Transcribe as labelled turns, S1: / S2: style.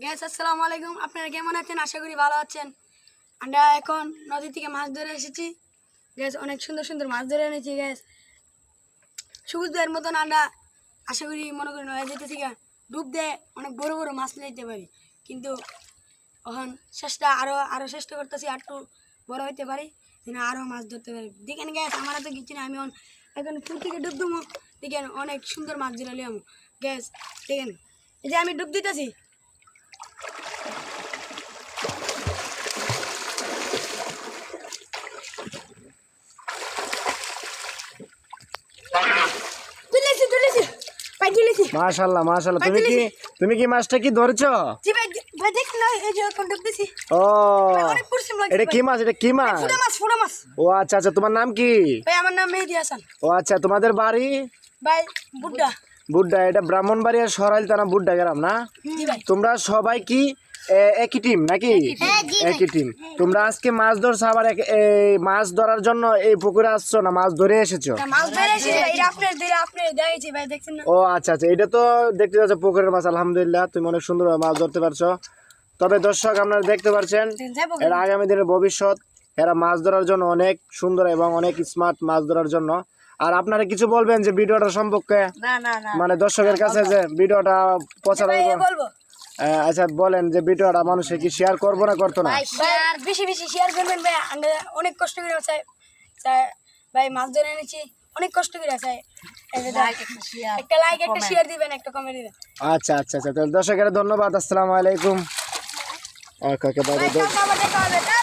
S1: Gas আসসালামু আলাইকুম। আপনারা কেমন আছেন? আশা করি ভালো আছেন। আমরা এখন নদী থেকে মাছ ধরে এসেছি। গ্যাস অনেক সুন্দর সুন্দর মাছ ধরে এনেছি। গ্যাস সবুজ ভাইয়ের মতন আমরা আশা করি মনে করি নয় যেতে থেকে ডুব দিয়ে অনেক বড় বড় মাছ নিতে পারি, কিন্তু এখন চেষ্টা আরো চেষ্টা করতেছি আর একটু বড় হইতে পারি, যেন আরও মাছ ধরতে পারি। দেখেন গ্যাস আমার তো কিছু না, আমি এখন ফুল থেকে ডুব দেবো। দেখেন অনেক সুন্দর মাছ ধরে লিয়াম। গ্যাস দেখেন এই যে আমি ডুব দিতেছি।
S2: মাশাআল্লাহ মাশাআল্লাহ, তুমি কি মাছটা কি ধরেছো?
S1: জি ভাই, ভাই দেখেন না এই যে এখন ডুবতেছি।
S2: ও
S1: অনেক পরিশ্রম লাগছে।
S2: এটা কি মাছ? এটা কি মাছ?
S1: ফুটা মাছ।
S2: ও আচ্ছা আচ্ছা, তোমার নাম কি?
S1: ভাই আমার নাম মেহেদি হাসান।
S2: ও আচ্ছা, তোমাদের বাড়ি?
S1: ভাই বুড্ডা।
S2: বুড্ডা, এটা ব্রাহ্মণবাড়িয়া সরাইল থানা বুড্ডা গ্রাম না?
S1: জি ভাই।
S2: তোমরা সবাই কি একই টিম নাকি? একই টিম। তোমরা আজকে মাছ ধরছো, আবার এই মাছ ধরার জন্য এই পুকুরে আসছো না মাছ ধরে এসেছো?
S1: মাছ ধরে এসেছি ভাই, এটা আপনি দেখেছি ভাই, দেখছেন না?
S2: ও আচ্ছা আচ্ছা, এটা তো দেখতে পাচ্ছ পুকুরের মাছ। আলহামদুলিল্লাহ, তুমি অনেক সুন্দর মাছ ধরতে পারছো। তবে দর্শক আপনারা দেখতে পাচ্ছেন এরা আগামী দিনের ভবিষ্যৎ, এরা মাছ ধরার জন্য অনেক সুন্দর এবং অনেক স্মার্ট মাছ ধরার জন্য। আর আপনারা কিছু বলবেন যে ভিডিওটা সম্পর্কে, মানে দর্শকের কাছে যে ভিডিওটা প্রচার
S1: বলবো।
S2: আচ্ছা বলেন যে ভিডিওটা মানুষে কি শেয়ার করবো না করতো না?
S1: বেশি বেশি শেয়ার করবেন ভাই, আমরা অনেক কষ্ট করে ভাই মাছ ধরে এনেছি, অনেক কষ্ট করে চাই। একটা লাইক একটা শেয়ার দিবেন, একটা কমেন্ট দিবেন।
S2: আচ্ছা আচ্ছা আচ্ছা, তাহলে দর্শকেরা ধন্যবাদ। আসসালামু আলাইকুম। ওকে ওকে, বাই বাই।